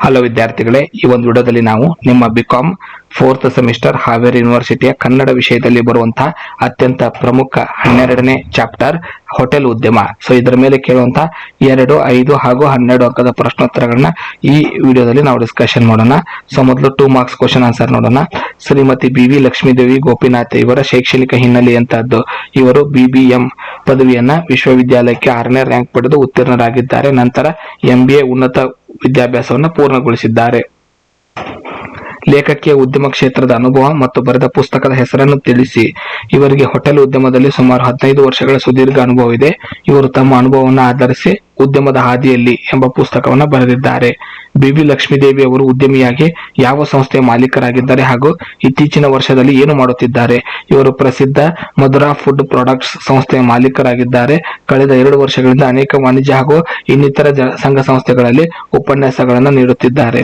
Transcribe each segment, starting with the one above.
Hello ವಿದ್ಯಾರ್ಥಿಗಳೇ, ಈ ಒಂದು ವಿಡಿಯೋದಲ್ಲಿ ನಾವು ನಿಮ್ಮ ಬಿಕಾಂ 4th ಸೆಮಿಸ್ಟರ್ ಹಾವೇರಿ ಯೂನಿವರ್ಸಿಟಿಯ ಕನ್ನಡ ವಿಷಯದಲ್ಲಿ ಬರುವಂತಹ ಅತ್ಯಂತ ಪ್ರಮುಖ 12ನೇ ಚಾಪ್ಟರ್ ಹೋಟೆಲ್ ಉದ್ಯಮ. ಸೊ ಇದರ ಮೇಲೆ ಕೇಳುವಂತಹ 2, 5 ಹಾಗೂ 12 ಅಂಕದ ಪ್ರಶ್ನೋತ್ತರಗಳನ್ನ ಈ ವಿಡಿಯೋದಲ್ಲಿ ನಾವು ಡಿಸ್ಕಷನ್ ಮಾಡೋಣ. ಸೊ ಮೊದಲು 2 ಮಾರ್ಕ್ಸ್ ಕ್ವಶನ್ ಆನ್ಸರ್ ನೋಡೋಣ. ಶ್ರೀಮತಿ BV ಲಕ್ಷ್ಮೀದೇವಿ ಗೋಪಿನಾಥ್ ಇವರ ಶೈಕ್ಷಣಿಕ ಹಿನ್ನೆಲೆ ಎಂತಹದ್ದು? ಇವರು BBM ಪದವಿಯನ್ನ ವಿಶ್ವವಿದ್ಯಾಲಯಕ್ಕೆ 6ನೇ ರ್ಯಾಂಕ್ ಪಡೆದು ಉತ್ತೀರ್ಣರಾಗಿದ್ದಾರೆ. ನಂತರ MBA ಉನ್ನತ ವಿದ್ಯಾಭ್ಯಾಸವನ್ನು ಪೂರ್ಣಗೊಳಿಸಿದ್ದಾರೆ. ಲೇಖಕಿಯ ಉದ್ಯಮ ಕ್ಷೇತ್ರದ ಅನುಭವ ಮತ್ತು ಬರೆದ ಪುಸ್ತಕದ ಹೆಸರನ್ನು ತಿಳಿಸಿ. ಇವರಿಗೆ ಹೋಟೆಲ್ ಉದ್ಯಮದಲ್ಲಿ ಸುಮಾರು 15 ವರ್ಷಗಳ ಸುದೀರ್ಘ ಅನುಭವ ಇದೆ. ಇವರು ತಮ್ಮ ಅನುಭವವನ್ನು ಆಧರಿಸಿ ಉದ್ಯಮದ ಹಾದಿಯಲ್ಲಿ ಎಂಬ ಪುಸ್ತಕವನ್ನು ಬರೆದಿದ್ದಾರೆ. BV ಲಕ್ಷ್ಮೀದೇವಿ ಅವರು ಉದ್ಯಮಿಯಾಗಿ ಯಾವ ಸಂಸ್ಥೆಯ ಮಾಲೀಕರಾಗಿದ್ದಾರೆ ಹಾಗೂ ಇತ್ತೀಚಿನ ವರ್ಷದಲ್ಲಿ ಏನು ಮಾಡುತ್ತಿದ್ದಾರೆ? ಇವರು ಪ್ರಸಿದ್ಧ ಮಧುರಾ ಫುಡ್ ಪ್ರಾಡಕ್ಟ್ಸ್ ಸಂಸ್ಥೆಯ ಮಾಲೀಕರಾಗಿದ್ದಾರೆ. ಕಳೆದ 2 ವರ್ಷಗಳಿಂದ ಅನೇಕ ವಾಣಿಜ್ಯ ಹಾಗೂ ಇನ್ನಿತರ ಸಂಘ ಸಂಸ್ಥೆಗಳಲ್ಲಿ ಉಪನ್ಯಾಸಗಳನ್ನು ನೀಡುತ್ತಿದ್ದಾರೆ.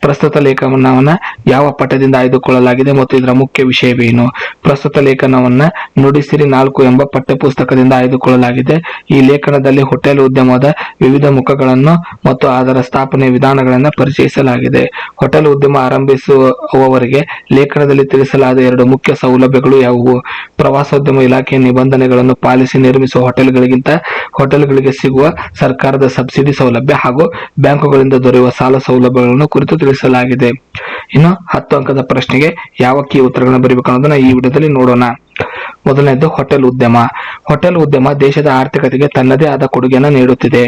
ಪ್ರಸ್ತುತ ಲೇಖನವನ್ನ ಯಾವ ಪಠ್ಯದಿಂದ ಆಯ್ದುಕೊಳ್ಳಲಾಗಿದೆ ಮತ್ತು ಇದರ ಮುಖ್ಯ ವಿಷಯವೇನು? ಪ್ರಸ್ತುತ ಲೇಖನವನ್ನ ನುಡಿಸಿರಿ 4 ಎಂಬ ಪಠ್ಯ ಪುಸ್ತಕದಿಂದ ಆಯ್ದುಕೊಳ್ಳಲಾಗಿದೆ. ಈ ಲೇಖನದಲ್ಲಿ ಹೋಟೆಲ್ ಉದ್ಯಮದ ವಿವಿಧ ಮುಖಗಳನ್ನು ಮತ್ತು ಅದರ ಸ್ಥಾಪನೆಯ ವಿಧಾನಗಳನ್ನು ಪರಿಚಯಿಸಲಾಗಿದೆ. ಹೋಟೆಲ್ ಉದ್ಯಮ ಆರಂಭಿಸುವವರಿಗೆ ಲೇಖನದಲ್ಲಿ ತಿಳಿಸಲಾದ 2 ಮುಖ್ಯ ಸೌಲಭ್ಯಗಳು ಯಾವುವು? ಪ್ರವಾಸೋದ್ಯಮ ಇಲಾಖೆಯ ನಿಬಂಧನೆಗಳನ್ನು ಪಾಲಿಸಿ ನಿರ್ಮಿಸುವ ಹೋಟೆಲ್ಗಳಿಗೆ ಸಿಗುವ ಸರ್ಕಾರದ ಸಬ್ಸಿಡಿ ಸೌಲಭ್ಯ ಹಾಗೂ ಬ್ಯಾಂಕುಗಳಿಂದ ದೊರೆಯುವ ಸಾಲ ಸೌಲಭ್ಯಗಳನ್ನು ಕುರಿತು ತಿಳಿಸಲಾಗಿದೆ. ಇನ್ನು 10 ಅಂಕದ ಪ್ರಶ್ನೆಗೆ ಯಾವ ಕೀ ಉತ್ತರಗಳನ್ನು ಬರೀಬೇಕು ಅನ್ನೋದನ್ನ ಈ ವಿಡಿಯೋದಲ್ಲಿ ನೋಡೋಣ. ಮೊದಲನೇದು ಹೋಟೆಲ್ ಉದ್ಯಮ. ಹೋಟೆಲ್ ಉದ್ಯಮ ದೇಶದ ಆರ್ಥಿಕತೆಗೆ ತನ್ನದೇ ಆದ ಕೊಡುಗೆಯನ್ನು ನೀಡುತ್ತಿದೆ.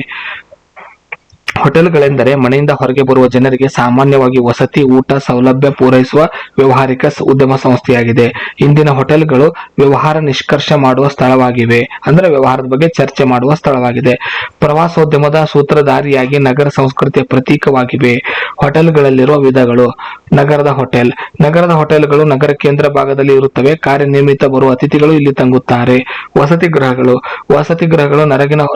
ಹೋಟೆಲ್ಗಳೆಂದರೆ ಮನೆಯಿಂದ ಹೊರಗೆ ಬರುವ ಜನರಿಗೆ ಸಾಮಾನ್ಯವಾಗಿ ವಸತಿ, ಊಟ ಸೌಲಭ್ಯ ಪೂರೈಸುವ ವ್ಯವಹಾರಿಕ ಉದ್ಯಮ ಸಂಸ್ಥೆಯಾಗಿದೆ. ಇಂದಿನ ಹೋಟೆಲ್ಗಳು ವ್ಯವಹಾರ ನಿಷ್ಕರ್ಷ ಮಾಡುವ ಸ್ಥಳವಾಗಿವೆ, ಅಂದ್ರೆ ವ್ಯವಹಾರದ ಬಗ್ಗೆ ಚರ್ಚೆ ಮಾಡುವ ಸ್ಥಳವಾಗಿದೆ. ಪ್ರವಾಸೋದ್ಯಮದ ಸೂತ್ರಧಾರಿಯಾಗಿ ನಗರ ಸಂಸ್ಕೃತಿಯ ಪ್ರತೀಕವಾಗಿವೆ. ಹೋಟೆಲ್ಗಳಲ್ಲಿರುವ ವಿಧಗಳು. ನಗರದ ಹೋಟೆಲ್ಗಳು ನಗರ ಕೇಂದ್ರ ಭಾಗದಲ್ಲಿ ಇರುತ್ತವೆ. ಕಾರ್ಯನಿಮಿತ್ತ ಬರುವ ಅತಿಥಿಗಳು ಇಲ್ಲಿ ತಂಗುತ್ತಾರೆ. ವಸತಿ ಗೃಹಗಳು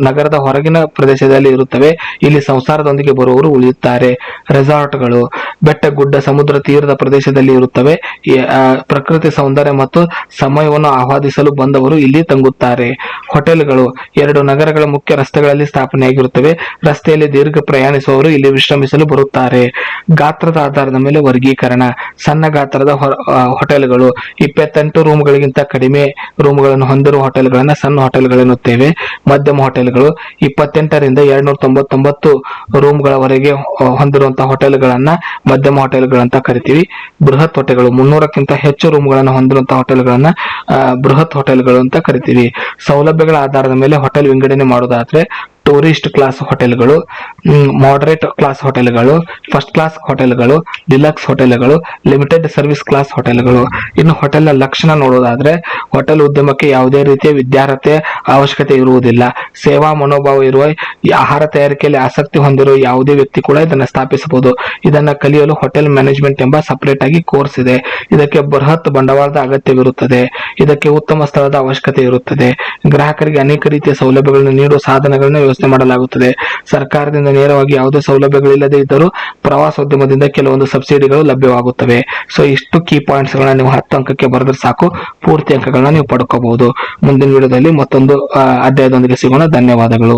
ನಗರದ ಹೊರಗಿನ ಪ್ರದೇಶದಲ್ಲಿ ಇರುತ್ತವೆ. ಇಲ್ಲಿ ಸಂಸಾರದೊಂದಿಗೆ ಬರುವವರು ಉಳಿಯುತ್ತಾರೆ. ರೆಸಾರ್ಟ್ಗಳು ಬೆಟ್ಟ ಗುಡ್ಡ ಸಮುದ್ರ ತೀರದ ಪ್ರದೇಶದಲ್ಲಿ ಇರುತ್ತವೆ. ಪ್ರಕೃತಿ ಸೌಂದರ್ಯ ಮತ್ತು ಸಮಯವನ್ನು ಆಹ್ವಾದಿಸಲು ಬಂದವರು ಇಲ್ಲಿ ತಂಗುತ್ತಾರೆ. ಹೋಟೆಲ್ಗಳು 2 ನಗರಗಳ ಮುಖ್ಯ ರಸ್ತೆಗಳಲ್ಲಿ ಸ್ಥಾಪನೆಯಾಗಿರುತ್ತವೆ. ರಸ್ತೆಯಲ್ಲಿ ದೀರ್ಘ ಪ್ರಯಾಣಿಸುವವರು ಇಲ್ಲಿ ವಿಶ್ರಮಿಸಲು ಬರುತ್ತಾರೆ. ಗಾತ್ರದ ಆಧಾರದ ಮೇಲೆ ವರ್ಗೀಕರಣ. ಸಣ್ಣ ಗಾತ್ರದ ಹೋಟೆಲ್ಗಳು 28 ರೂಮ್ಗಳಿಗಿಂತ ಕಡಿಮೆ ರೂಮ್ಗಳನ್ನು ಹೊಂದಿರುವ ಹೋಟೆಲ್ಗಳನ್ನ ಸಣ್ಣ ಹೋಟೆಲ್ಗಳೆನ್ನುತ್ತೇವೆ. ಮಧ್ಯಮ ಹೋಟೆಲ್ಗಳು 28 ರಿಂದ 299 ರೂಮ್ಗಳವರೆಗೆ ಹೊಂದಿರುವಂತಹ ಹೋಟೆಲ್ಗಳನ್ನ ಮಧ್ಯಮ ಹೋಟೆಲ್ಗಳಂತ ಕರಿತೀವಿ. ಬೃಹತ್ ಹೋಟೆಲ್ಗಳು 300ಕ್ಕಿಂತ ಹೆಚ್ಚು ರೂಮ್ಗಳನ್ನು ಹೊಂದಿರುವಂತಹ ಹೋಟೆಲ್ಗಳನ್ನ ಬೃಹತ್ ಹೋಟೆಲ್ಗಳು ಅಂತ ಕರಿತೀವಿ. ಸೌಲಭ್ಯಗಳ ಆಧಾರದ ಮೇಲೆ ಹೋಟೆಲ್ ವಿಂಗಡಣೆ ಮಾಡೋದಾದ್ರೆ ಟೂರಿಸ್ಟ್ ಕ್ಲಾಸ್ ಹೋಟೆಲ್ಗಳು, ಮಾಡರೇಟ್ ಕ್ಲಾಸ್ ಹೋಟೆಲ್ಗಳು, ಫಸ್ಟ್ ಕ್ಲಾಸ್ ಹೋಟೆಲ್ಗಳು, ಡಿಲಕ್ಸ್ ಹೋಟೆಲ್ಗಳು, ಲಿಮಿಟೆಡ್ ಸರ್ವಿಸ್ ಕ್ಲಾಸ್ ಹೋಟೆಲ್ಗಳು. ಇನ್ನು ಹೋಟೆಲ್ನ ಲಕ್ಷಣ ನೋಡೋದಾದ್ರೆ ಹೋಟೆಲ್ ಉದ್ಯಮಕ್ಕೆ ಯಾವುದೇ ರೀತಿಯ ವಿದ್ಯಾರ್ಹತೆ ಅವಶ್ಯಕತೆ ಇರುವುದಿಲ್ಲ. ಸೇವಾ ಮನೋಭಾವ ಇರುವ, ಆಹಾರ ತಯಾರಿಕೆಯಲ್ಲಿ ಆಸಕ್ತಿ ಹೊಂದಿರುವ ಯಾವುದೇ ವ್ಯಕ್ತಿ ಕೂಡ ಇದನ್ನ ಸ್ಥಾಪಿಸಬಹುದು. ಇದನ್ನ ಕಲಿಯಲು ಹೋಟೆಲ್ ಮ್ಯಾನೇಜ್ಮೆಂಟ್ ಎಂಬ ಸಪರೇಟ್ ಆಗಿ ಕೋರ್ಸ್ ಇದೆ. ಇದಕ್ಕೆ ಬೃಹತ್ ಬಂಡವಾಳದ ಅಗತ್ಯವಿರುತ್ತದೆ. ಇದಕ್ಕೆ ಉತ್ತಮ ಸ್ಥಳದ ಅವಶ್ಯಕತೆ ಇರುತ್ತದೆ. ಗ್ರಾಹಕರಿಗೆ ಅನೇಕ ರೀತಿಯ ಸೌಲಭ್ಯಗಳನ್ನು ನೀಡುವ ಸಾಧನಗಳನ್ನು ವ್ಯವಸ್ಥೆ ಮಾಡಲಾಗುತ್ತದೆ. ಸರ್ಕಾರದಿಂದ ನೇರವಾಗಿ ಯಾವುದೇ ಸೌಲಭ್ಯಗಳಿಲ್ಲದೆ ಇದ್ದರೂ ಪ್ರವಾಸೋದ್ಯಮದಿಂದ ಕೆಲವೊಂದು ಸಬ್ಸಿಡಿಗಳು ಲಭ್ಯವಾಗುತ್ತವೆ. ಸೊ ಇಷ್ಟು ಕೀ ಪಾಯಿಂಟ್ಸ್ ಗಳನ್ನ ನೀವು 10 ಅಂಕಕ್ಕೆ ಬರೆದ್ರೆ ಸಾಕು, ಪೂರ್ತಿ ಅಂಕಗಳನ್ನ ನೀವು ಪಡ್ಕೋಬಹುದು. ಮುಂದಿನ ವಿಡಿಯೋದಲ್ಲಿ ಮತ್ತೊಂದು ಅಧ್ಯಾಯದೊಂದಿಗೆ ಸಿಗೋಣ. ಧನ್ಯವಾದಗಳು.